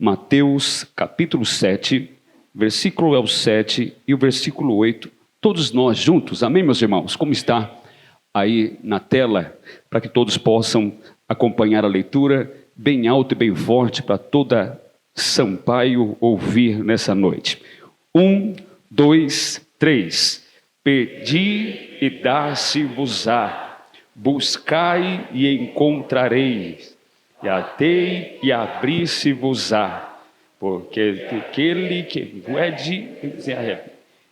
Mateus capítulo 7, versículo é o 7 e o versículo 8, todos nós juntos, amém, meus irmãos? Como está aí na tela, para que todos possam acompanhar a leitura bem alto e bem forte, para toda Sampaio ouvir nessa noite. 1, 2, 3. Pedi e dar-se-vos-á, buscai e encontrareis, e atei e abri-se-vos-á, porque aquele que pede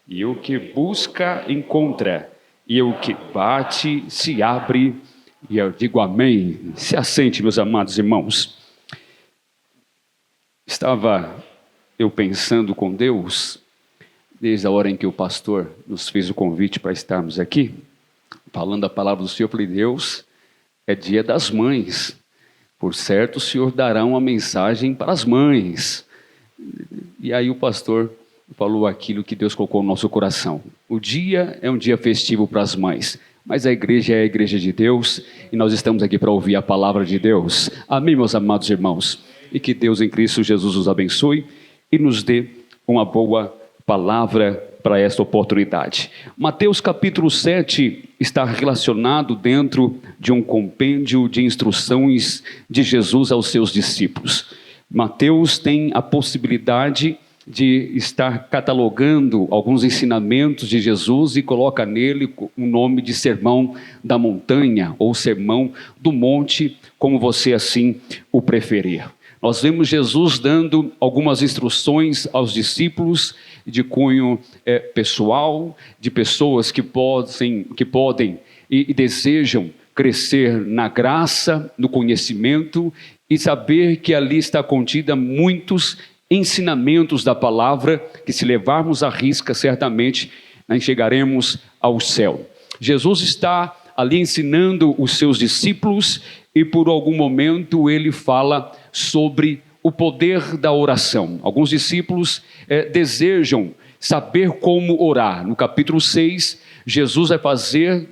e o que busca encontra, e o que bate se abre. E eu digo amém. Se assente, meus amados irmãos. Estava eu pensando com Deus, desde a hora em que o pastor nos fez o convite para estarmos aqui, falando a palavra do Senhor. Eu falei: Deus, é dia das mães, por certo o Senhor dará uma mensagem para as mães. E aí o pastor falou aquilo que Deus colocou no nosso coração. O dia é um dia festivo para as mães, mas a igreja é a igreja de Deus, e nós estamos aqui para ouvir a palavra de Deus. Amém, meus amados irmãos? E que Deus em Cristo Jesus os abençoe e nos dê uma boa palavra para esta oportunidade. Mateus capítulo 7 está relacionado dentro de um compêndio de instruções de Jesus aos seus discípulos. Mateus tem a possibilidade de estar catalogando alguns ensinamentos de Jesus e coloca nele o nome de Sermão da Montanha ou Sermão do Monte, como você assim o preferir. Nós vemos Jesus dando algumas instruções aos discípulos de cunho pessoal, de pessoas que podem e desejam crescer na graça, no conhecimento, e saber que ali está contida muitos ensinamentos da palavra, que se levarmos à risca, certamente nós chegaremos ao céu. Jesus está ali ensinando os seus discípulos, e por algum momento ele fala sobre o poder da oração. Alguns discípulos desejam saber como orar. No capítulo 6, Jesus vai fazer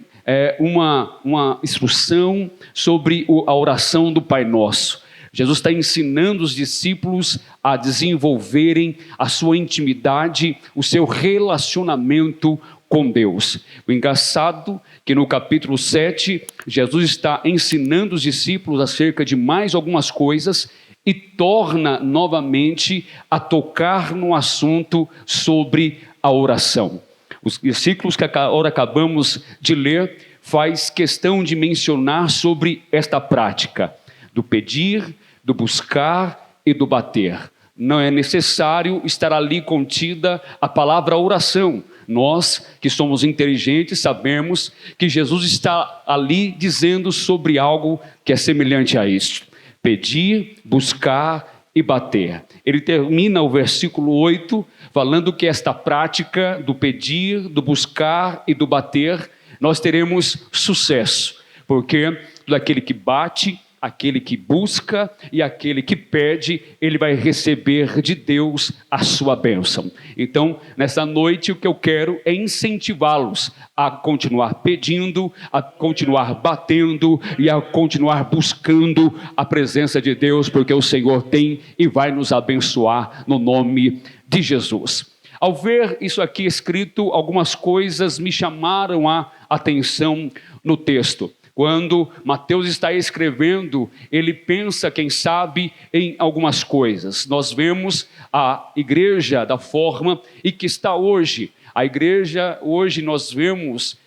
uma instrução sobre a oração do Pai Nosso. Jesus está ensinando os discípulos a desenvolverem a sua intimidade, o seu relacionamento com Deus. O engraçado é que no capítulo 7, Jesus está ensinando os discípulos acerca de mais algumas coisas e torna novamente a tocar no assunto sobre a oração. Os versículos que agora acabamos de ler faz questão de mencionar sobre esta prática do pedir, do buscar e do bater. Não é necessário estar ali contida a palavra oração. Nós que somos inteligentes sabemos que Jesus está ali dizendo sobre algo que é semelhante a isso: pedir, buscar e bater. Ele termina o versículo 8 falando que esta prática do pedir, do buscar e do bater, nós teremos sucesso, porque daquele que bate, aquele que busca e aquele que pede, ele vai receber de Deus a sua bênção. Então, nessa noite, o que eu quero é incentivá-los a continuar pedindo, a continuar batendo e a continuar buscando a presença de Deus, porque o Senhor tem e vai nos abençoar no nome de Jesus. Ao ver isso aqui escrito, algumas coisas me chamaram a atenção no texto. Quando Mateus está escrevendo, ele pensa, quem sabe, em algumas coisas. Nós vemos a igreja da forma e que está hoje. A igreja, hoje nós vemos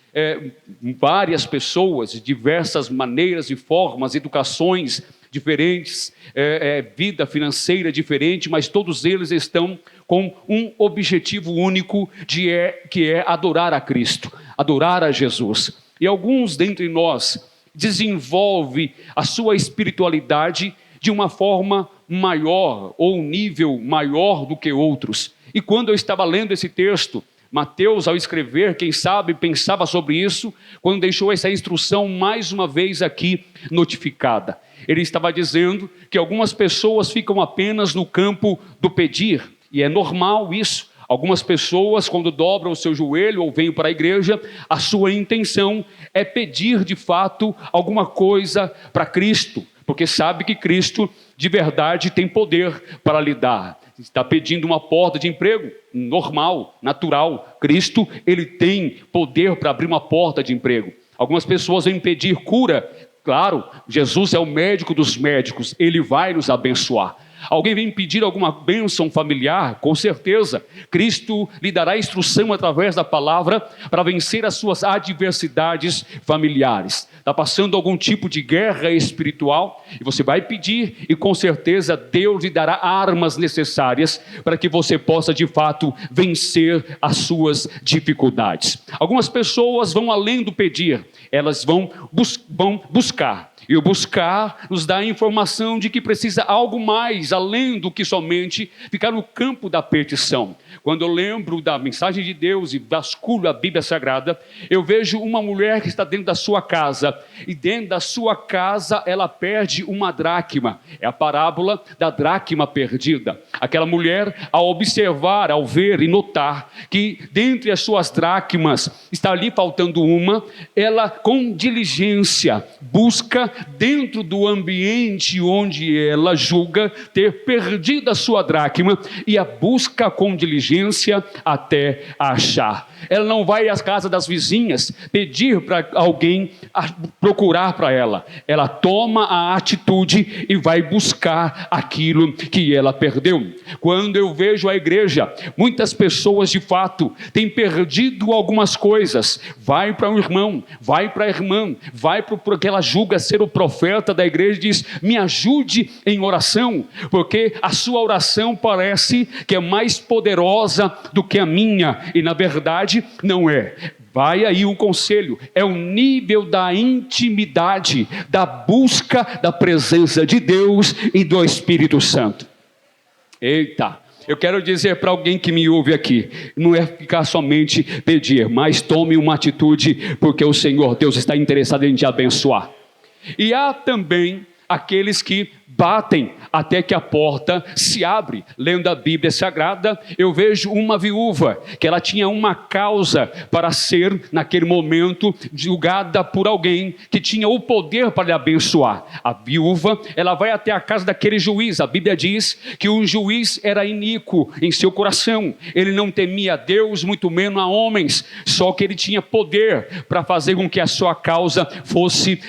várias pessoas de diversas maneiras e formas, educações diferentes, vida financeira diferente, mas todos eles estão com um objetivo único, que é adorar a Cristo, adorar a Jesus. E alguns dentre nós desenvolvem a sua espiritualidade de uma forma maior, ou um nível maior do que outros. E quando eu estava lendo esse texto, Mateus, ao escrever, quem sabe, pensava sobre isso, quando deixou essa instrução mais uma vez aqui notificada. Ele estava dizendo que algumas pessoas ficam apenas no campo do pedir, e é normal isso. Algumas pessoas, quando dobram o seu joelho ou vêm para a igreja, a sua intenção é pedir de fato alguma coisa para Cristo, porque sabe que Cristo de verdade tem poder para lhe dar. Está pedindo uma porta de emprego, normal, natural. Cristo, ele tem poder para abrir uma porta de emprego. Algumas pessoas vêm pedir cura. Claro, Jesus é o médico dos médicos, ele vai nos abençoar. Alguém vem pedir alguma bênção familiar? Com certeza, Cristo lhe dará instrução através da palavra para vencer as suas adversidades familiares. Está passando algum tipo de guerra espiritual e você vai pedir e com certeza Deus lhe dará armas necessárias para que você possa de fato vencer as suas dificuldades. Algumas pessoas vão além do pedir, elas vão buscar. E o buscar nos dá a informação de que precisa algo mais, além do que somente ficar no campo da petição. Quando eu lembro da mensagem de Deus e vasculho a Bíblia Sagrada, eu vejo uma mulher que está dentro da sua casa, e dentro da sua casa ela perde uma dracma. É a parábola da dracma perdida. Aquela mulher, ao observar, ao ver e notar que dentre as suas dracmas está ali faltando uma, ela com diligência busca dentro do ambiente onde ela julga ter perdido a sua dracma e a busca com diligência até achar. Ela não vai às casas das vizinhas pedir para alguém procurar para ela. Ela toma a atitude e vai buscar aquilo que ela perdeu. Quando eu vejo a igreja, muitas pessoas de fato têm perdido algumas coisas. Vai para um irmão, vai para a irmã, vai para o que ela julga ser o profeta da igreja e diz: me ajude em oração, porque a sua oração parece que é mais poderosa do que a minha, e na verdade não é. Vai aí o conselho, é o nível da intimidade, da busca da presença de Deus e do Espírito Santo. Eita! Eu quero dizer para alguém que me ouve aqui, não é ficar somente pedir, mas tome uma atitude, porque o Senhor Deus está interessado em te abençoar. E há também aqueles que batem até que a porta se abre. Lendo a Bíblia Sagrada, eu vejo uma viúva, que ela tinha uma causa para ser, naquele momento, julgada por alguém que tinha o poder para lhe abençoar. A viúva, ela vai até a casa daquele juiz. A Bíblia diz que o juiz era iníquo em seu coração. Ele não temia a Deus, muito menos a homens, só que ele tinha poder para fazer com que a sua causa fosse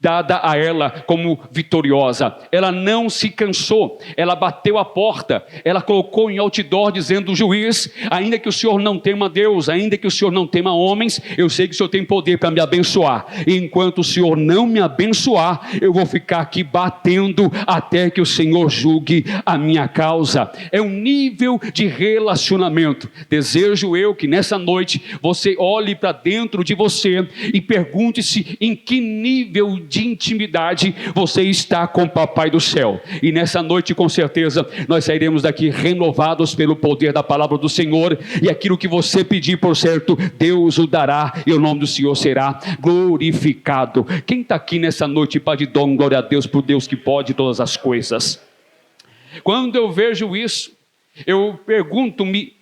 dada a ela como vitoriosa. Ela não se cansou, ela bateu a porta, ela colocou em outdoor dizendo: juiz, ainda que o senhor não tema Deus, ainda que o senhor não tema homens, eu sei que o senhor tem poder para me abençoar, e enquanto o senhor não me abençoar, eu vou ficar aqui batendo até que o senhor julgue a minha causa. É um nível de relacionamento. Desejo eu que nessa noite você olhe para dentro de você e pergunte-se em que nível de intimidade você está com o Papai do céu. E nessa noite, com certeza, nós sairemos daqui renovados pelo poder da palavra do Senhor, e aquilo que você pedir, por certo, Deus o dará, e o nome do Senhor será glorificado. Quem está aqui nessa noite para de dom, glória a Deus, por Deus que pode todas as coisas? Quando eu vejo isso, eu pergunto-me,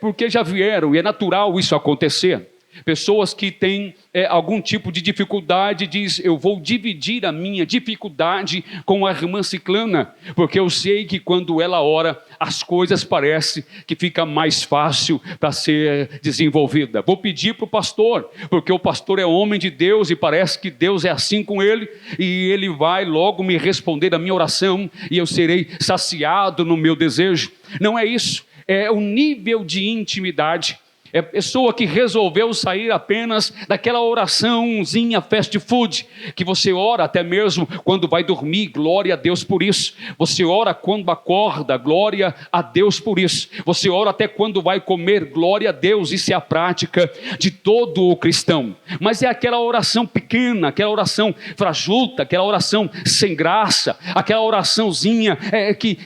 porque já vieram, e é natural isso acontecer. Pessoas que têm algum tipo de dificuldade, diz: eu vou dividir a minha dificuldade com a irmã ciclana, porque eu sei que quando ela ora, as coisas parecem que fica mais fácil para ser desenvolvida. Vou pedir para o pastor, porque o pastor é homem de Deus e parece que Deus é assim com ele, e ele vai logo me responder a minha oração, e eu serei saciado no meu desejo. Não é isso, é o nível de intimidade. É pessoa que resolveu sair apenas daquela oraçãozinha fast food, que você ora até mesmo quando vai dormir, glória a Deus por isso. Você ora quando acorda, glória a Deus por isso. Você ora até quando vai comer, glória a Deus. Isso é a prática de todo o cristão. Mas é aquela oração pequena, aquela oração frajuta, aquela oração sem graça, aquela oraçãozinha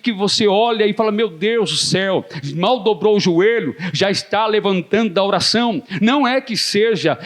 que você olha e fala: meu Deus do céu, mal dobrou o joelho, já está levantando tratando da oração. Não é que seja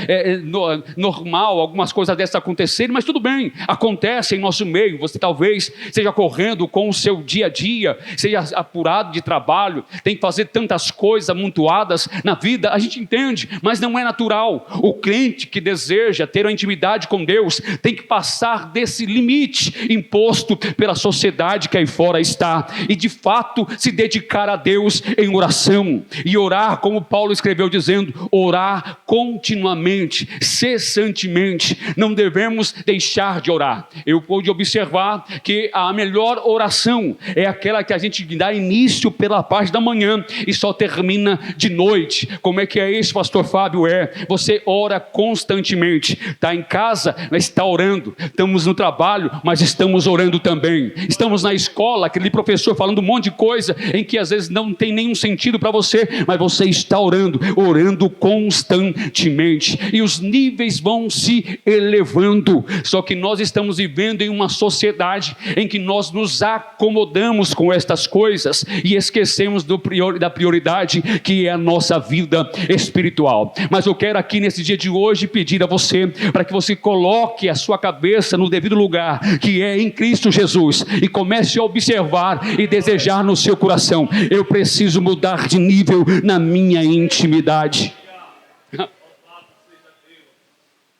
normal algumas coisas dessas acontecerem, mas tudo bem, acontece em nosso meio. Você talvez esteja correndo com o seu dia a dia, seja apurado de trabalho, tem que fazer tantas coisas amontoadas na vida, a gente entende, mas não é natural. O crente que deseja ter uma intimidade com Deus tem que passar desse limite imposto pela sociedade que aí fora está, e de fato se dedicar a Deus em oração, e orar como Paulo escreveu dizendo, orar continuamente, cessantemente, não devemos deixar de orar. Eu pude observar que a melhor oração é aquela que a gente dá início pela parte da manhã e só termina de noite. Como é que é isso, pastor Fábio? Você ora constantemente, está em casa, mas está orando, estamos no trabalho, mas estamos orando também, estamos na escola, aquele professor falando um monte de coisa, em que às vezes não tem nenhum sentido para você, mas você está orando constantemente, e os níveis vão se elevando. Só que nós estamos vivendo em uma sociedade em que nós nos acomodamos com estas coisas, e esquecemos da prioridade que é a nossa vida espiritual. Mas eu quero aqui nesse dia de hoje pedir a você, para que você coloque a sua cabeça no devido lugar, que é em Cristo Jesus, e comece a observar e desejar no seu coração, eu preciso mudar de nível na minha intimidade.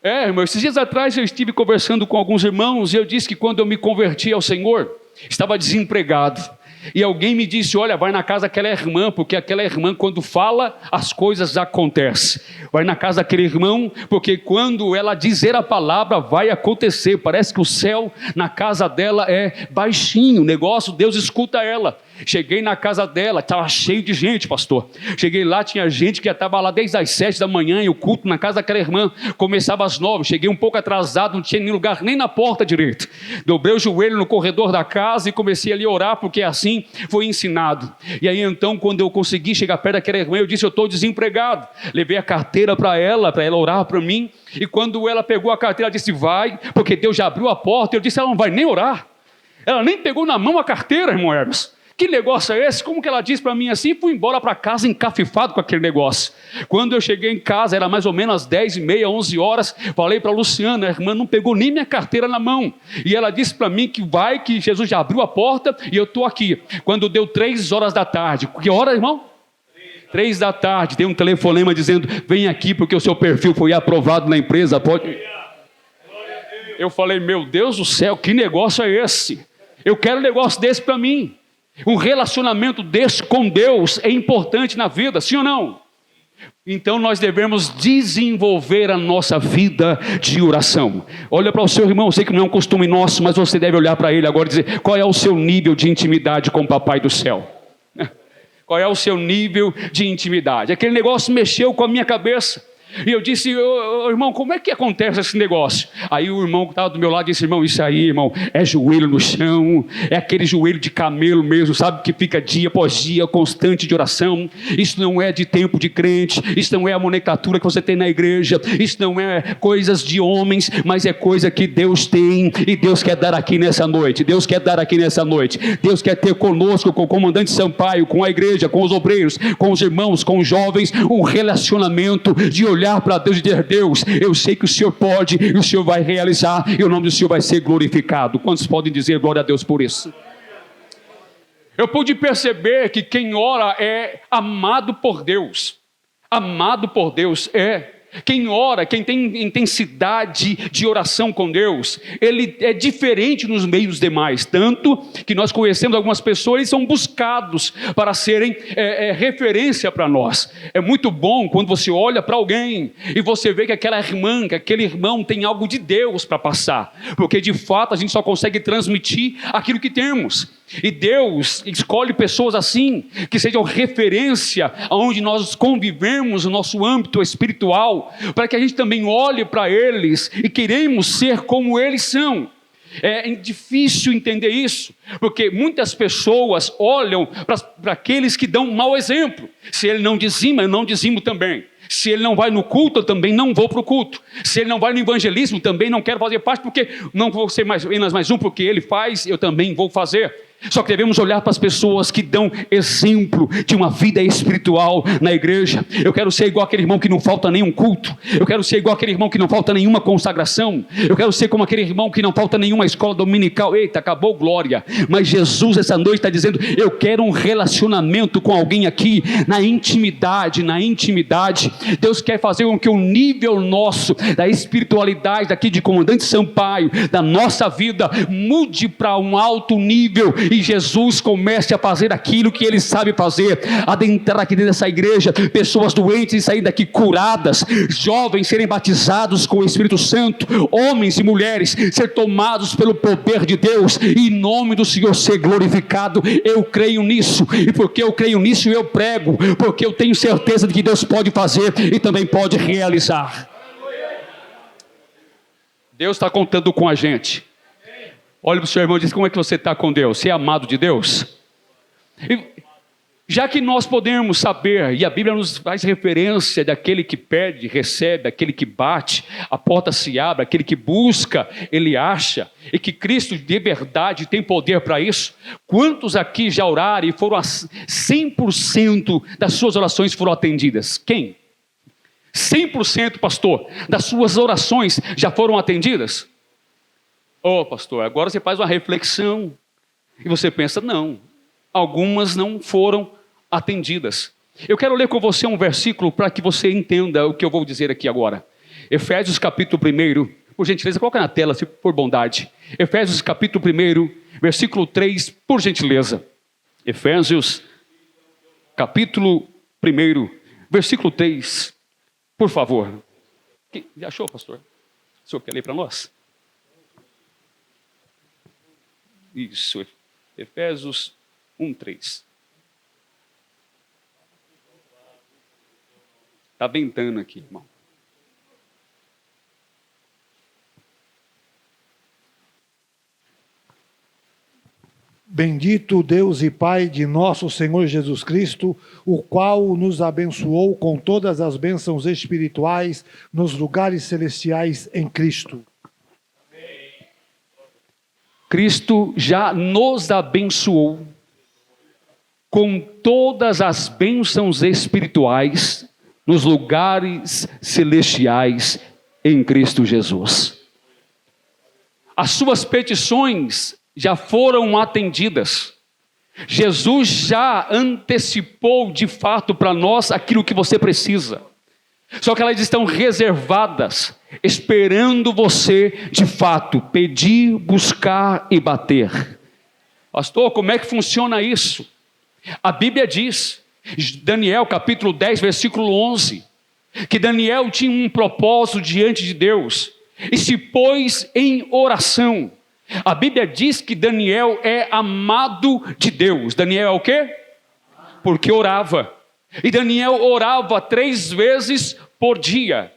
Irmão, esses dias atrás eu estive conversando com alguns irmãos, e eu disse que quando eu me converti ao Senhor, estava desempregado, e alguém me disse, olha, vai na casa daquela irmã, porque aquela irmã quando fala, as coisas acontecem. Vai na casa daquele irmão, porque quando ela dizer a palavra, vai acontecer. Parece que o céu na casa dela é baixinho, o negócio, Deus escuta ela. Cheguei na casa dela, estava cheio de gente, pastor. Cheguei lá, tinha gente que estava lá desde as 7 da manhã, e o culto na casa daquela irmã começava às 9. Cheguei um pouco atrasado, não tinha nem lugar nem na porta direito. Dobrei o joelho no corredor da casa e comecei ali a orar, porque assim foi ensinado. E aí então, quando eu consegui chegar perto daquela irmã, eu disse, eu estou desempregado. Levei a carteira para ela orar para mim, e quando ela pegou a carteira, ela disse, vai, porque Deus já abriu a porta. Eu disse, ela não vai nem orar. Ela nem pegou na mão a carteira, irmão Hermes. Que negócio é esse? Como que ela disse para mim assim? Fui embora para casa encafifado com aquele negócio. Quando eu cheguei em casa, era mais ou menos às 10h30, 11 horas, falei para a Luciana, a irmã não pegou nem minha carteira na mão, e ela disse para mim que Jesus já abriu a porta, e eu estou aqui. Quando deu 3 horas da tarde, que hora, irmão? 3 da tarde, tem um telefonema dizendo, vem aqui porque o seu perfil foi aprovado na empresa, pode... Eu falei, meu Deus do céu, que negócio é esse? Eu quero um negócio desse para mim. Um relacionamento desse com Deus é importante na vida, sim ou não? Então nós devemos desenvolver a nossa vida de oração. Olha para o seu irmão, eu sei que não é um costume nosso, mas você deve olhar para ele agora e dizer, qual é o seu nível de intimidade com o Papai do céu? Qual é o seu nível de intimidade? Aquele negócio mexeu com a minha cabeça. E eu disse, irmão, como é que acontece esse negócio? Aí o irmão que estava do meu lado disse, irmão, isso aí, irmão, é joelho no chão, é aquele joelho de camelo mesmo, sabe, que fica dia após dia, constante de oração. Isso não é de tempo de crente, isso não é a nomenclatura que você tem na igreja, isso não é coisas de homens, mas é coisa que Deus tem, e Deus quer dar aqui nessa noite, Deus quer dar aqui nessa noite, Deus quer ter conosco, com o comandante Sampaio, com a igreja, com os obreiros, com os irmãos, com os jovens, um relacionamento de olhar para Deus e dizer, Deus, eu sei que o Senhor pode, e o Senhor vai realizar, e o nome do Senhor vai ser glorificado. Quantos podem dizer glória a Deus por isso? Eu pude perceber que quem ora é amado por Deus. Amado por Deus quem ora, quem tem intensidade de oração com Deus, ele é diferente nos meios demais, tanto que nós conhecemos algumas pessoas, eles são buscados para serem referência para nós. É muito bom quando você olha para alguém e você vê que aquela irmã, que aquele irmão tem algo de Deus para passar, porque de fato a gente só consegue transmitir aquilo que temos. E Deus escolhe pessoas assim, que sejam referência aonde nós convivemos no nosso âmbito espiritual, para que a gente também olhe para eles e queremos ser como eles são. É difícil entender isso, porque muitas pessoas olham para aqueles que dão um mau exemplo. Se ele não dizima, eu não dizimo também. Se ele não vai no culto, eu também não vou para o culto. Se ele não vai no evangelismo, também não quero fazer parte, porque não vou ser apenas mais um, porque ele faz, eu também vou fazer. Só que devemos olhar para as pessoas que dão exemplo de uma vida espiritual na igreja. Eu quero ser igual aquele irmão que não falta nenhum culto. Eu quero ser igual aquele irmão que não falta nenhuma consagração. Eu quero ser como aquele irmão que não falta nenhuma escola dominical. Eita, acabou, glória. Mas Jesus essa noite está dizendo: eu quero um relacionamento com alguém aqui, na intimidade, na intimidade. Deus quer fazer com que o nível nosso, da espiritualidade daqui de Comandante Sampaio, da nossa vida, mude para um alto nível. E Jesus comece a fazer aquilo que Ele sabe fazer, adentrar aqui dentro dessa igreja, pessoas doentes saírem daqui curadas, jovens serem batizados com o Espírito Santo, homens e mulheres ser tomados pelo poder de Deus, e em nome do Senhor ser glorificado. Eu creio nisso, e porque eu creio nisso eu prego, porque eu tenho certeza de que Deus pode fazer e também pode realizar. Deus está contando com a gente. Olha para o seu irmão e diz: como é que você está com Deus? Você é amado de Deus? E, já que nós podemos saber, e a Bíblia nos faz referência daquele que pede, recebe, aquele que bate, a porta se abre, aquele que busca, ele acha, e que Cristo de verdade tem poder para isso. Quantos aqui já oraram e foram 100% das suas orações foram atendidas? Quem? 100%, pastor, das suas orações já foram atendidas? Pastor, agora você faz uma reflexão e você pensa: não, algumas não foram atendidas. Eu quero ler com você um versículo para que você entenda o que eu vou dizer aqui agora. Efésios capítulo 1, por gentileza, coloca na tela, se por bondade. Efésios capítulo 1, versículo 3, por gentileza. Efésios capítulo 1, versículo 3, por favor. Já achou, pastor? O senhor quer ler para nós? Isso, Efésios 1:3. Está ventando aqui, irmão. Bendito Deus e Pai de nosso Senhor Jesus Cristo, o qual nos abençoou com todas as bênçãos espirituais nos lugares celestiais em Cristo. Cristo já nos abençoou com todas as bênçãos espirituais nos lugares celestiais em Cristo Jesus. As suas petições já foram atendidas. Jesus já antecipou de fato para nós aquilo que você precisa. Só que elas estão reservadas, esperando você de fato pedir, buscar e bater. Pastor, como é que funciona isso? A Bíblia diz, Daniel capítulo 10, versículo 11, que Daniel tinha um propósito diante de Deus e se pôs em oração. A Bíblia diz que Daniel é amado de Deus. Daniel é o quê? Porque orava. E Daniel orava 3 vezes por dia.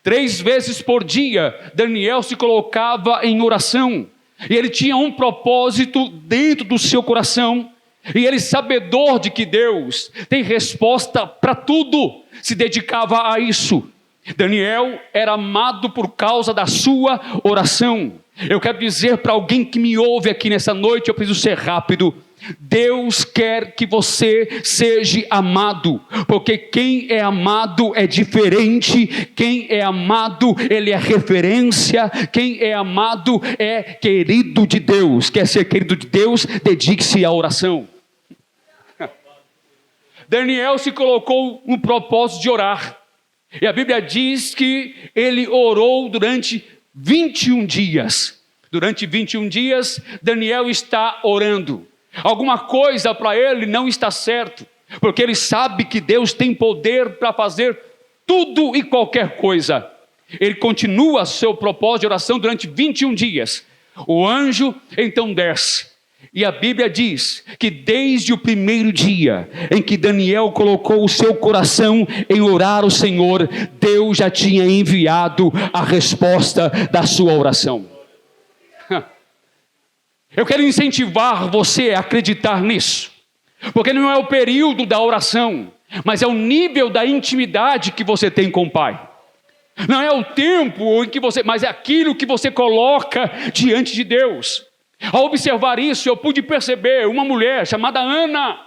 3 vezes por dia, Daniel se colocava em oração. E ele tinha um propósito dentro do seu coração. E ele, sabedor de que Deus tem resposta para tudo, se dedicava a isso. Daniel era amado por causa da sua oração. Eu quero dizer para alguém que me ouve aqui nessa noite, eu preciso ser rápido. Deus quer que você seja amado, porque quem é amado é diferente. Quem é amado, ele é referência. Quem é amado é querido de Deus. Quer ser querido de Deus? Dedique-se à oração. Daniel se colocou no propósito de orar, e a Bíblia diz que ele orou durante 21 dias. Durante 21 dias, Daniel está orando. Alguma coisa para ele não está certo, porque ele sabe que Deus tem poder para fazer tudo e qualquer coisa. Ele continua seu propósito de oração durante 21 dias. O anjo então desce, e a Bíblia diz que desde o primeiro dia em que Daniel colocou o seu coração em orar ao Senhor, Deus já tinha enviado a resposta da sua oração. Eu quero incentivar você a acreditar nisso, porque não é o período da oração, mas é o nível da intimidade que você tem com o Pai. Não é o tempo em que você, mas é aquilo que você coloca diante de Deus. Ao observar isso, eu pude perceber uma mulher chamada Ana.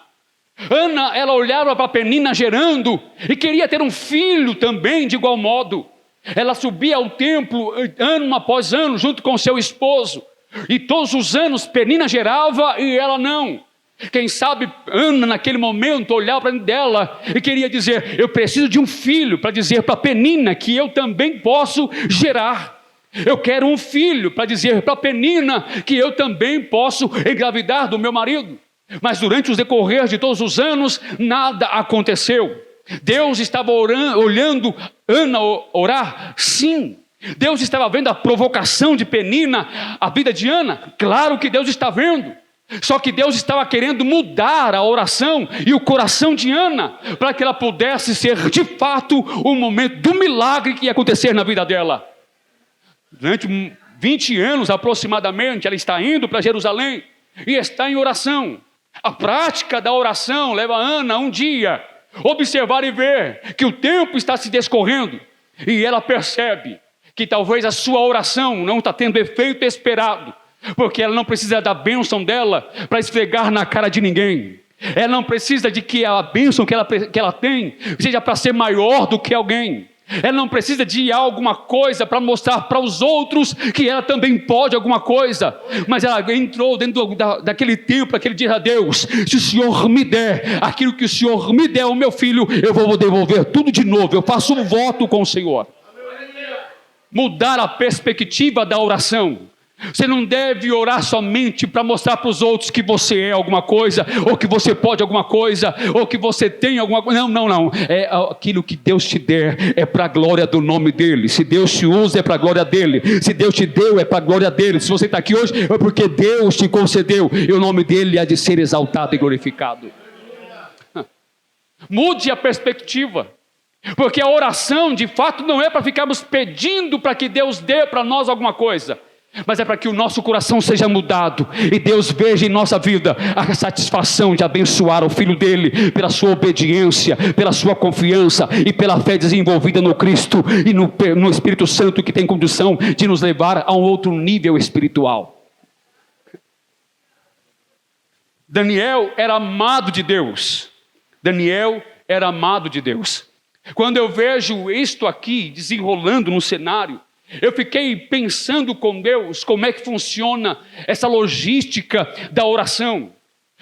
Ana, ela olhava para Penina gerando e queria ter um filho também de igual modo. Ela subia ao templo ano após ano junto com seu esposo. E todos os anos Penina gerava e ela não. Quem sabe Ana naquele momento olhava para dela e queria dizer: eu preciso de um filho para dizer para Penina que eu também posso gerar. Eu quero um filho para dizer para Penina que eu também posso engravidar do meu marido. Mas durante os decorrer de todos os anos, nada aconteceu. Deus estava olhando Ana orar? Sim. Deus estava vendo a provocação de Penina, a vida de Ana? Claro que Deus está vendo. Só que Deus estava querendo mudar a oração e o coração de Ana, para que ela pudesse ser de fato o momento do milagre que ia acontecer na vida dela. Durante 20 anos aproximadamente, ela está indo para Jerusalém e está em oração. A prática da oração leva Ana um dia observar e ver que o tempo está se descorrendo, e ela percebe que talvez a sua oração não está tendo efeito esperado, porque ela não precisa da bênção dela para esfregar na cara de ninguém. Ela não precisa de que a bênção que ela tem seja para ser maior do que alguém. Ela não precisa de alguma coisa para mostrar para os outros que ela também pode alguma coisa. Mas ela entrou dentro daquele templo, aquele dia a Deus: se o Senhor me der aquilo que o Senhor me der, o meu filho, eu vou devolver tudo de novo. Eu faço um voto com o Senhor. Mudar a perspectiva da oração. Você não deve orar somente para mostrar para os outros que você é alguma coisa, ou que você pode alguma coisa, ou que você tem alguma coisa. Não. É aquilo que Deus te der, é para a glória do nome dEle. Se Deus te usa, é para a glória dEle. Se Deus te deu, é para a glória dEle. Se você está aqui hoje, é porque Deus te concedeu, e o nome dEle há de ser exaltado e glorificado. Mude a perspectiva. Porque a oração, de fato, não é para ficarmos pedindo para que Deus dê para nós alguma coisa, mas é para que o nosso coração seja mudado e Deus veja em nossa vida a satisfação de abençoar o Filho dele pela sua obediência, pela sua confiança e pela fé desenvolvida no Cristo e no Espírito Santo, que tem condição de nos levar a um outro nível espiritual. Daniel era amado de Deus. Daniel era amado de Deus. Quando eu vejo isto aqui desenrolando no cenário, eu fiquei pensando com Deus como é que funciona essa logística da oração.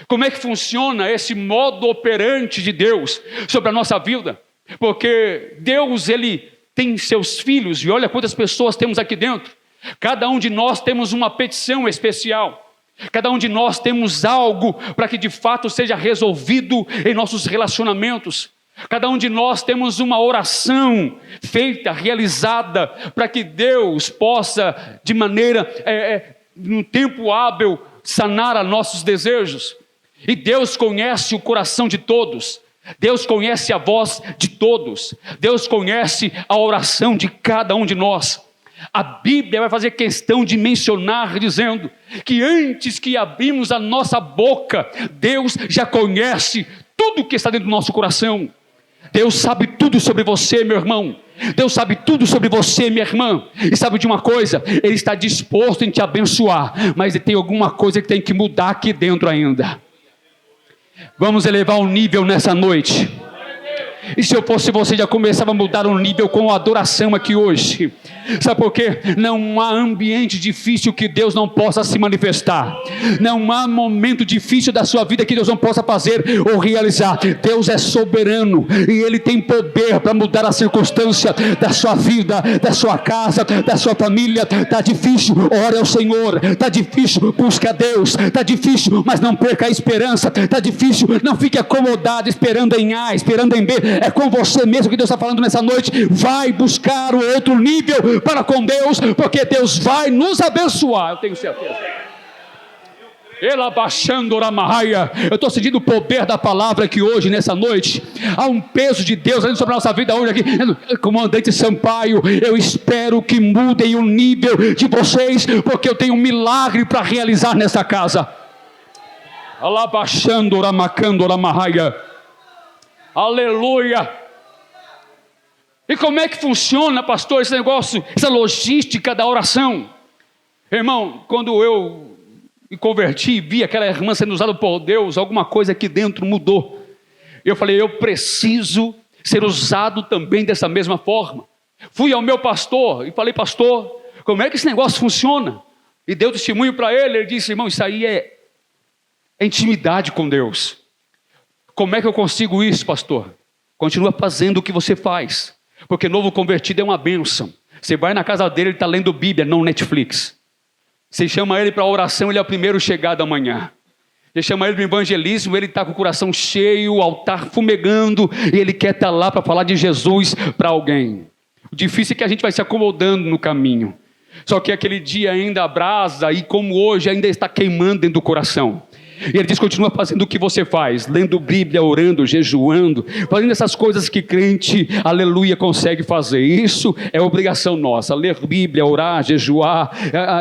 Como é que funciona esse modo operante de Deus sobre a nossa vida. Porque Deus, Ele tem seus filhos, e olha quantas pessoas temos aqui dentro. Cada um de nós temos uma petição especial. Cada um de nós temos algo para que de fato seja resolvido em nossos relacionamentos. Cada um de nós temos uma oração feita, realizada, para que Deus possa, de maneira, num tempo hábil, sanar a nossos desejos. E Deus conhece o coração de todos. Deus conhece a voz de todos. Deus conhece a oração de cada um de nós. A Bíblia vai fazer questão de mencionar, dizendo que antes que abrimos a nossa boca, Deus já conhece tudo que está dentro do nosso coração. Deus sabe tudo sobre você, meu irmão. Deus sabe tudo sobre você, minha irmã. E sabe de uma coisa? Ele está disposto em te abençoar, mas tem alguma coisa que tem que mudar aqui dentro ainda. Vamos elevar o nível nessa noite. E se eu fosse você, já começava a mudar o nível com a adoração aqui hoje. Sabe por quê? Não há ambiente difícil que Deus não possa se manifestar. Não há momento difícil da sua vida que Deus não possa fazer ou realizar. Deus é soberano e Ele tem poder para mudar a circunstância da sua vida, da sua casa, da sua família. Está difícil, ore ao Senhor. Está difícil, busque a Deus. Está difícil, mas não perca a esperança. Está difícil, não fique acomodado esperando em A, esperando em B. É com você mesmo que Deus está falando nessa noite. Vai buscar o outro nível para com Deus, porque Deus vai nos abençoar, eu tenho certeza. Eu estou sentindo o poder da palavra aqui hoje, nessa noite. Há um peso de Deus sobre a nossa vida hoje aqui. Comandante Sampaio, eu espero que mudem o nível de vocês, porque eu tenho um milagre para realizar nessa casa. Aleluia. E como é que funciona, pastor, esse negócio, essa logística da oração? Irmão, quando eu me converti, vi aquela irmã sendo usada por Deus, alguma coisa aqui dentro mudou. Eu falei, eu preciso ser usado também dessa mesma forma. Fui ao meu pastor e falei, pastor, como é que esse negócio funciona? E deu testemunho para ele. Ele disse, irmão, isso aí é intimidade com Deus. Como é que eu consigo isso, pastor? Continua fazendo o que você faz, porque novo convertido é uma bênção. Você vai na casa dele, ele está lendo Bíblia, não Netflix. Você chama ele para oração, ele é o primeiro chegado da manhã. Você chama ele para evangelismo, ele está com o coração cheio, o altar fumegando, e ele quer estar lá para falar de Jesus para alguém. O difícil é que a gente vai se acomodando no caminho. Só que aquele dia ainda abrasa, e como hoje ainda está queimando dentro do coração. E ele diz, continua fazendo o que você faz, lendo Bíblia, orando, jejuando, fazendo essas coisas que crente, aleluia, consegue fazer. Isso é obrigação nossa, ler Bíblia, orar, jejuar,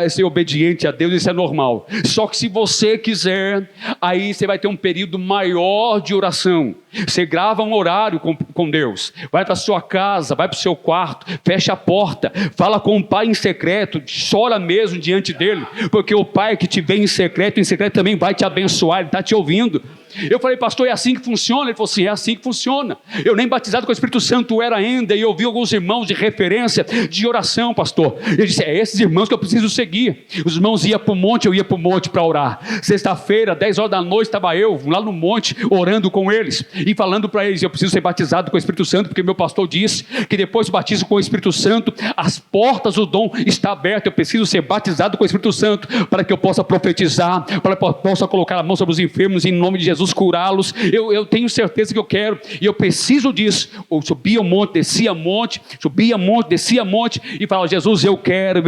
ser obediente a Deus, isso é normal. Só que se você quiser, aí você vai ter um período maior de oração. Você grava um horário com Deus, vai para a sua casa, vai para o seu quarto, fecha a porta, fala com o Pai em secreto, chora mesmo diante dele, porque o Pai que te vê em secreto também vai te abençoar, ele está te ouvindo. Eu falei, pastor, é assim que funciona? Ele falou assim, é assim que funciona. Eu nem batizado com o Espírito Santo era ainda, e eu vi alguns irmãos de referência de oração, pastor. Ele disse, é esses irmãos que eu preciso seguir. Os irmãos iam para o monte, eu ia para o monte para orar. Sexta-feira, 10 horas da noite, estava eu lá no monte, orando com eles, e falando para eles, eu preciso ser batizado com o Espírito Santo, porque meu pastor disse que depois do batismo com o Espírito Santo, as portas do dom estão abertas. Eu preciso ser batizado com o Espírito Santo, para que eu possa profetizar, para que eu possa colocar a mão sobre os enfermos, em nome de Jesus, curá-los. Eu tenho certeza que eu quero, e eu preciso disso. Eu subia o monte, descia monte, subia monte, descia monte, e falava, Jesus, eu quero,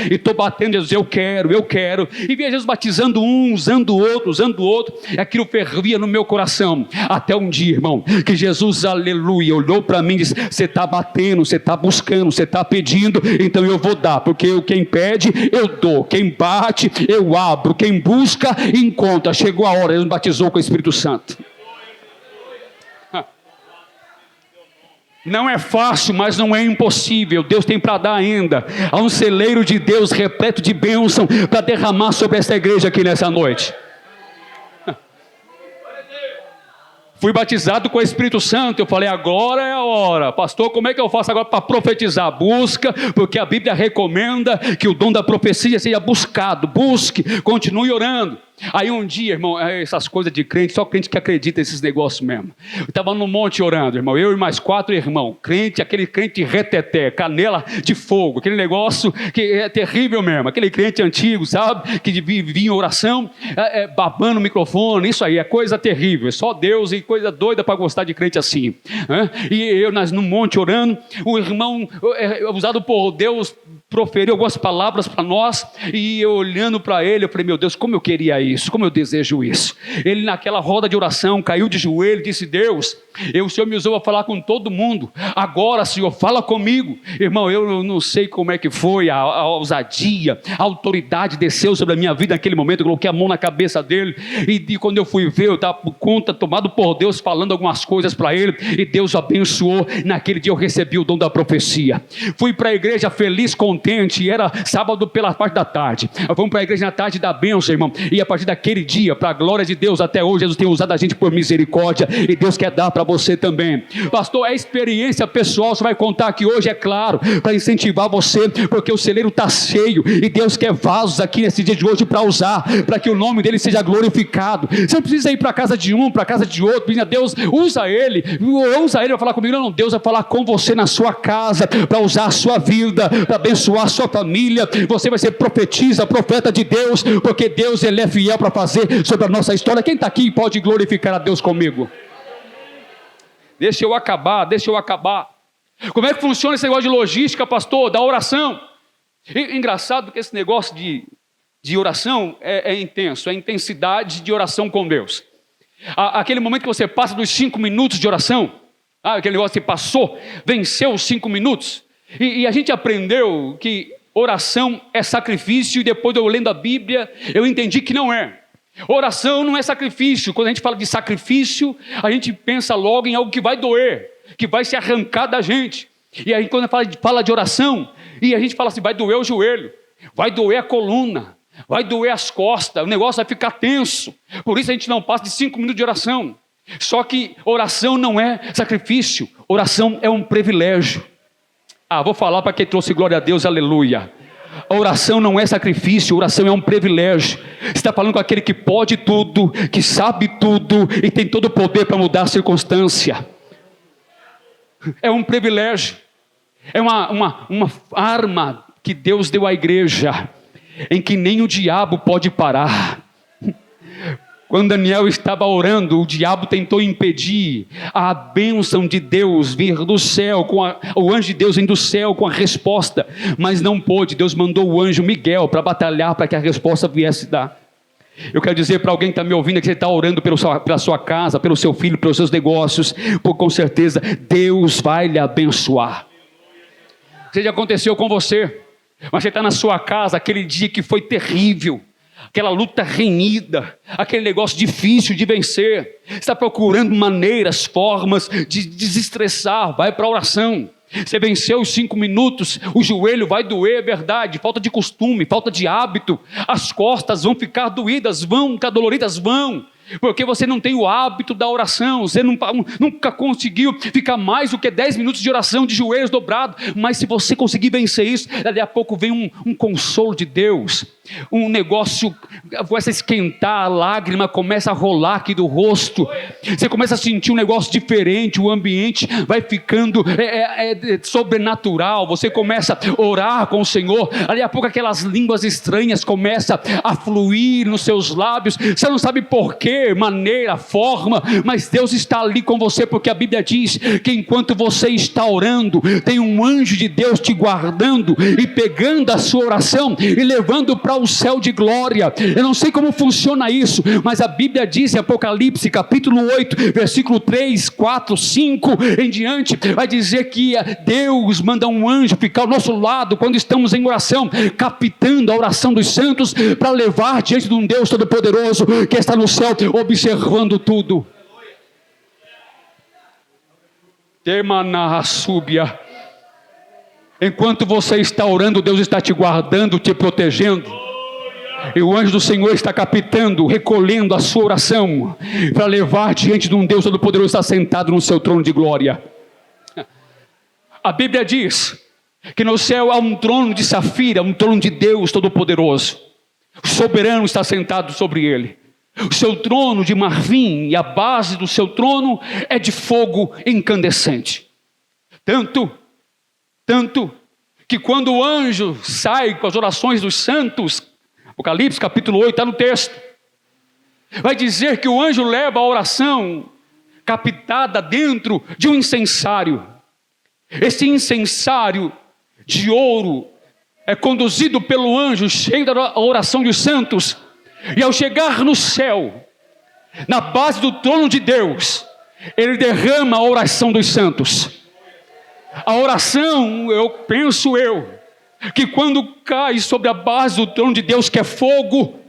e estou batendo, Jesus, eu quero, e via Jesus batizando um, usando o outro, e aquilo fervia no meu coração, até um dia, irmão, que Jesus, aleluia, olhou para mim e disse, você está batendo, você está buscando, você está pedindo, então eu vou dar, porque quem pede, eu dou, quem bate, eu abro, quem busca, encontra. Chegou a hora, ele nos batizou com o Espírito Santo. Não é fácil, mas não é impossível. Deus tem para dar ainda. Há um celeiro de Deus repleto de bênção para derramar sobre essa igreja aqui nessa noite. Fui batizado com o Espírito Santo. Eu falei, agora é a hora. Pastor, como é que eu faço agora para profetizar? Busca, porque a Bíblia recomenda que o dom da profecia seja buscado. Busque, continue orando. Aí um dia, irmão, essas coisas de crente, só crente que acredita nesses negócios mesmo. Eu estava no monte orando, irmão, eu e mais 4 irmãos, crente, aquele crente reteté, canela de fogo, aquele negócio que é terrível mesmo, aquele crente antigo, sabe, que vivia em oração, babando o microfone, isso aí é coisa terrível, é só Deus e coisa doida para gostar de crente assim. E eu no monte orando, o irmão usado por Deus proferiu algumas palavras para nós, e eu olhando para ele, eu falei, meu Deus, como eu queria isso, como eu desejo isso. Ele naquela roda de oração, caiu de joelho e disse, Deus, o Senhor me usou a falar com todo mundo, agora Senhor, fala comigo. Irmão, eu não sei como é que foi, a ousadia, a autoridade desceu sobre a minha vida naquele momento, eu coloquei a mão na cabeça dele, e quando eu fui ver, eu estava por conta, tomado por Deus, falando algumas coisas para ele, e Deus abençoou. Naquele dia eu recebi o dom da profecia. Fui para a igreja feliz, contente, era sábado pela parte da tarde, fomos para a igreja na tarde da bênção, irmão, e a partir daquele dia, para a glória de Deus, até hoje, Jesus tem usado a gente por misericórdia, e Deus quer dar para você também. Pastor, é experiência pessoal, você vai contar aqui hoje, é claro, para incentivar você, porque o celeiro está cheio, e Deus quer vasos aqui nesse dia de hoje para usar, para que o nome dele seja glorificado. Você não precisa ir para a casa de um, para a casa de outro, Deus, usa ele para falar comigo, não, Deus vai falar com você na sua casa, para usar a sua vida, para abençoar a sua família. Você vai ser profetisa, profeta de Deus, porque Deus, ele é fiel para fazer sobre a nossa história. Quem está aqui pode glorificar a Deus comigo? Deixa eu acabar. Como é que funciona esse negócio de logística, pastor, da oração? Engraçado que esse negócio de oração é intenso, é a intensidade de oração com Deus. Aquele momento que você passa dos 5 minutos de oração, aquele negócio que passou, venceu os 5 minutos, e a gente aprendeu que oração é sacrifício, e depois eu lendo a Bíblia, eu entendi que não é. Oração não é sacrifício. Quando a gente fala de sacrifício, a gente pensa logo em algo que vai doer, que vai se arrancar da gente. E aí quando fala de oração, e a gente fala assim, vai doer o joelho, vai doer a coluna, vai doer as costas, o negócio vai ficar tenso. Por isso a gente não passa de 5 minutos de oração. Só que oração não é sacrifício, oração é um privilégio. Vou falar para quem trouxe glória a Deus, aleluia. A oração não é sacrifício, a oração é um privilégio. Você está falando com aquele que pode tudo, que sabe tudo e tem todo o poder para mudar a circunstância. É um privilégio, é uma arma que Deus deu à igreja, em que nem o diabo pode parar. Quando Daniel estava orando, o diabo tentou impedir a bênção de Deus vir do céu, o anjo de Deus vem do céu com a resposta, mas não pôde. Deus mandou o anjo Miguel para batalhar para que a resposta viesse dar. Eu quero dizer para alguém que está me ouvindo que você está orando pela sua casa, pelo seu filho, pelos seus negócios, com certeza Deus vai lhe abençoar. Isso já aconteceu com você, mas você está na sua casa, aquele dia que foi terrível, aquela luta renhida, aquele negócio difícil de vencer, você está procurando maneiras, formas de desestressar, vai para a oração. Você venceu os 5 minutos, o joelho vai doer, é verdade, falta de costume, falta de hábito, as costas vão ficar doídas, vão ficar doloridas, porque você não tem o hábito da oração, você nunca conseguiu ficar mais do que 10 minutos de oração de joelhos dobrados, mas se você conseguir vencer isso, daqui a pouco vem um consolo de Deus, um negócio começa a esquentar, a lágrima começa a rolar aqui do rosto, você começa a sentir um negócio diferente, o ambiente vai ficando sobrenatural, você começa a orar com o Senhor, daqui a pouco aquelas línguas estranhas começam a fluir nos seus lábios, você não sabe porquê, maneira, forma, mas Deus está ali com você, porque a Bíblia diz que enquanto você está orando, tem um anjo de Deus te guardando e pegando a sua oração e levando para o céu de glória. Eu não sei como funciona isso, mas a Bíblia diz em Apocalipse capítulo 8, versículo 3, 4, 5 em diante, vai dizer que Deus manda um anjo ficar ao nosso lado quando estamos em oração, captando a oração dos santos para levar diante de um Deus todo-poderoso que está no céu observando tudo. Enquanto você está orando, Deus está te guardando, te protegendo, e o anjo do Senhor está captando, recolhendo a sua oração para levar diante de um Deus todo-poderoso que está sentado no seu trono de glória. A Bíblia diz que no céu há um trono de safira, um trono de Deus todo-poderoso, o soberano está sentado sobre ele. O seu trono de marfim, e a base do seu trono é de fogo incandescente. Tanto que quando o anjo sai com as orações dos santos, Apocalipse capítulo 8, está no texto, vai dizer que o anjo leva a oração captada dentro de um incensário. Esse incensário de ouro é conduzido pelo anjo, cheio da oração dos santos, e ao chegar no céu, na base do trono de Deus, ele derrama a oração dos santos. A oração, penso que quando cai sobre a base do trono de Deus, que é fogo,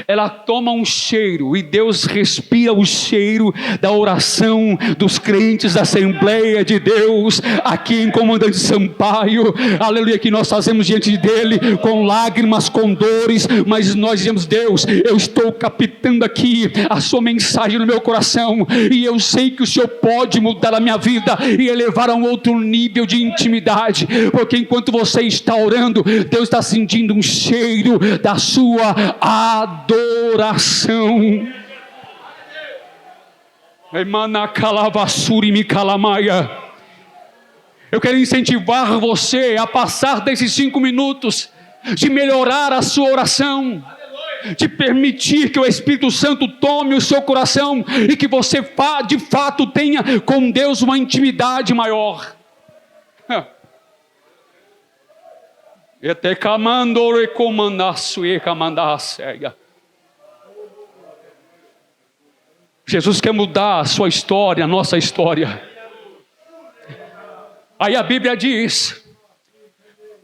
ela toma um cheiro, e Deus respira o cheiro da oração dos crentes da Assembleia de Deus, aqui em Comandante Sampaio, aleluia, que nós fazemos diante dele, com lágrimas, com dores, mas nós dizemos: Deus, eu estou captando aqui a sua mensagem no meu coração, e eu sei que o Senhor pode mudar a minha vida, e elevar a um outro nível de intimidade, porque enquanto você está orando, Deus está sentindo um cheiro da sua adoração. Eu quero incentivar você a passar desses 5 minutos, de melhorar a sua oração, de permitir que o Espírito Santo tome o seu coração, e que você de fato tenha com Deus uma intimidade maior. Jesus quer mudar a sua história, a nossa história. Aí a Bíblia diz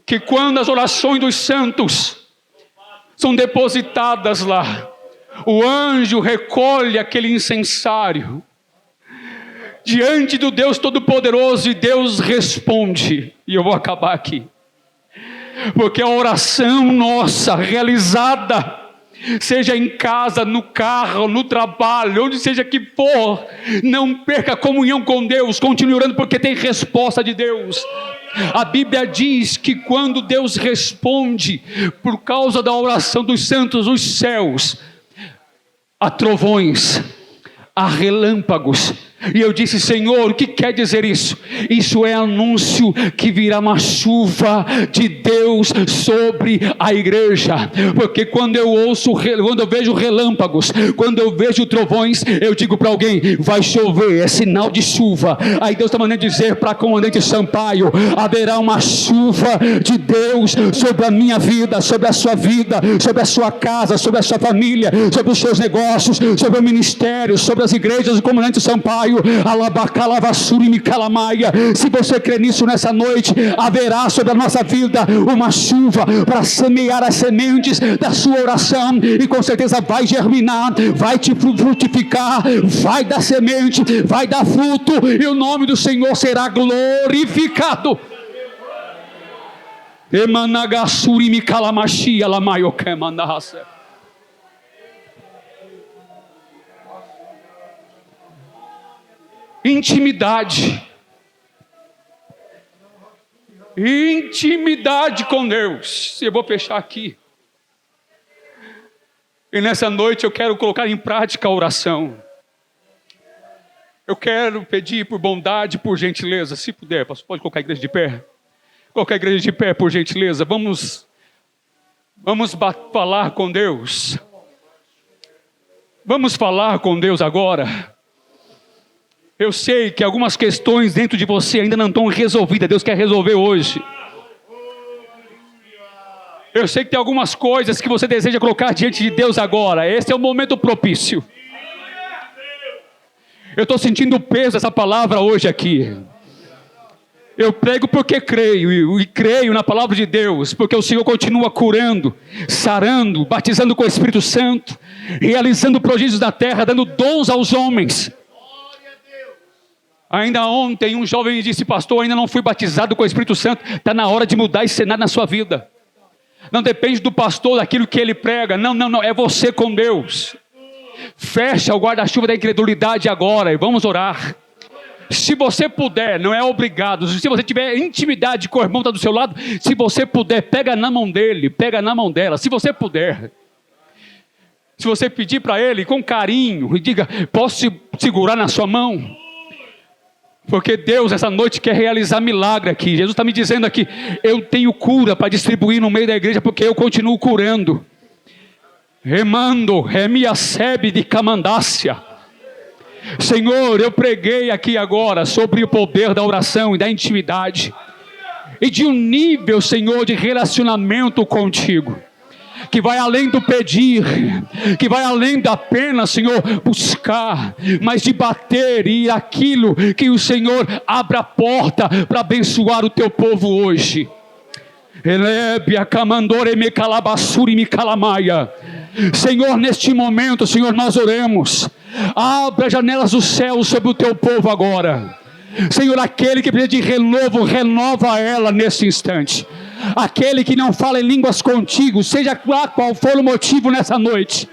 que quando as orações dos santos são depositadas lá, o anjo recolhe aquele incensário diante do Deus Todo-Poderoso, e Deus responde. E eu vou acabar aqui. Porque a oração nossa realizada, seja em casa, no carro, no trabalho, onde seja que for, não perca a comunhão com Deus, continue orando, porque tem resposta de Deus. A Bíblia diz que quando Deus responde, por causa da oração dos santos, os céus, há trovões, há relâmpagos. E eu disse: Senhor, o que quer dizer isso? Isso é anúncio que virá uma chuva de Deus sobre a igreja. Porque quando eu vejo relâmpagos, quando eu vejo trovões, eu digo para alguém: vai chover, é sinal de chuva. Aí Deus está mandando dizer para a comandante Sampaio: haverá uma chuva de Deus sobre a minha vida, sobre a sua vida, sobre a sua casa, sobre a sua família, sobre os seus negócios, sobre o ministério, sobre as igrejas do comandante Sampaio. Se você crê nisso nessa noite, haverá sobre a nossa vida uma chuva para semear as sementes da sua oração, e com certeza vai germinar, vai te frutificar, vai dar semente, vai dar fruto, e o nome do Senhor será glorificado. Intimidade com Deus. Eu vou fechar aqui. E nessa noite eu quero colocar em prática a oração. Eu quero pedir por bondade, por gentileza, se puder, pode colocar a igreja de pé? Colocar a igreja de pé, por gentileza. Vamos falar com Deus. Vamos falar com Deus agora. Eu sei que algumas questões dentro de você ainda não estão resolvidas. Deus quer resolver hoje. Eu sei que tem algumas coisas que você deseja colocar diante de Deus agora. Esse é o momento propício. Eu estou sentindo o peso dessa palavra hoje aqui. Eu prego porque creio, e creio na palavra de Deus, porque o Senhor continua curando, sarando, batizando com o Espírito Santo, realizando prodígios na terra, dando dons aos homens. Ainda ontem um jovem disse: pastor, ainda não fui batizado com o Espírito Santo. Está na hora de mudar esse cenário na sua vida. Não depende do pastor, daquilo que ele prega. Não, é você com Deus. Fecha o guarda-chuva da incredulidade agora e vamos orar. Se você puder, não é obrigado. Se você tiver intimidade com o irmão que está do seu lado, se você puder, pega na mão dele, pega na mão dela. Se você puder. Se você pedir para ele com carinho e diga: posso segurar na sua mão? Porque Deus essa noite quer realizar milagre aqui. Jesus está me dizendo aqui: eu tenho cura para distribuir no meio da igreja, porque eu continuo curando. Remando, remiacebe de camandácia. Senhor, eu preguei aqui agora sobre o poder da oração e da intimidade, e de um nível, Senhor, de relacionamento contigo, que vai além do pedir, que vai além da apenas, Senhor, buscar, mas de bater e ir aquilo que o Senhor abra a porta para abençoar o teu povo hoje. Senhor, neste momento, Senhor, nós oremos. Abra as janelas do céu sobre o teu povo agora. Senhor, aquele que precisa de renovo, renova ela nesse instante. Aquele que não fala em línguas contigo, seja lá qual for o motivo nessa noite,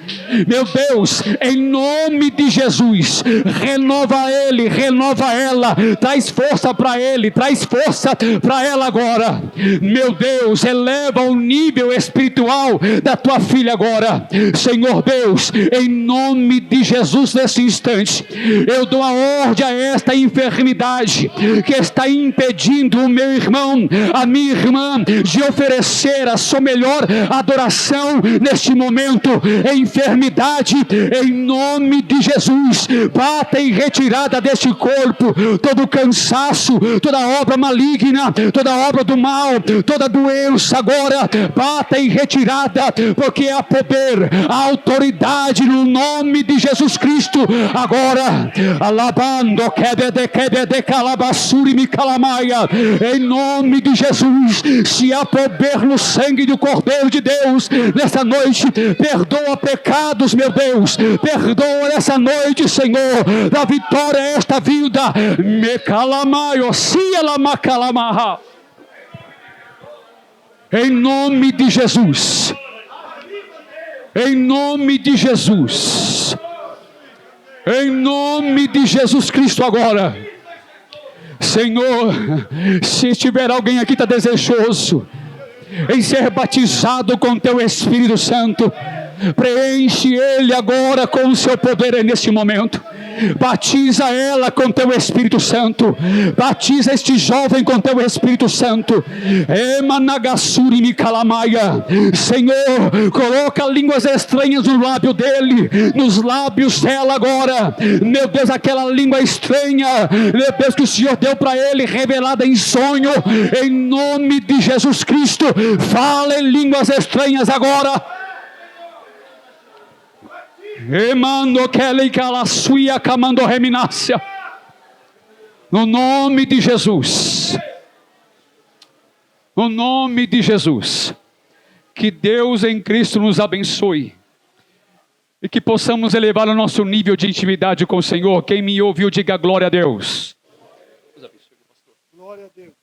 meu Deus, em nome de Jesus, renova ele, renova ela, traz força para ele, traz força para ela agora. Meu Deus, eleva o nível espiritual da tua filha agora. Senhor Deus, em nome de Jesus, nesse instante, eu dou a ordem a esta enfermidade que está impedindo o meu irmão, a minha irmã, de oferecer a sua melhor adoração neste momento. Enfermidade, em nome de Jesus, bata em retirada deste corpo todo cansaço, toda obra maligna, toda obra do mal, toda doença agora, bata em retirada, porque há poder, há autoridade no nome de Jesus Cristo agora. Alabando quebede calabassuri me calamaia, em nome de Jesus. Se há poder no sangue do Cordeiro de Deus nessa noite, perdoa pecados, meu Deus, perdoa nessa noite, Senhor, da vitória a esta vida. Me calamaio, se ela macalamaha. Em nome de Jesus. Em nome de Jesus. Em nome de Jesus Cristo agora. Senhor, se tiver alguém aqui que está desejoso em ser batizado com Teu Espírito Santo, preenche ele agora com o Seu poder nesse momento. Batiza ela com Teu Espírito Santo. Batiza este jovem com Teu Espírito Santo. Emanagasuri Mikalamaia. Senhor, coloca línguas estranhas no lábio dele, nos lábios dela agora. Meu Deus, aquela língua estranha, meu Deus, que o Senhor deu para ele, revelada em sonho, em nome de Jesus Cristo. Fala em línguas estranhas agora. No nome de Jesus. No nome de Jesus. Que Deus em Cristo nos abençoe. E que possamos elevar o nosso nível de intimidade com o Senhor. Quem me ouviu, diga glória a Deus. Glória a Deus.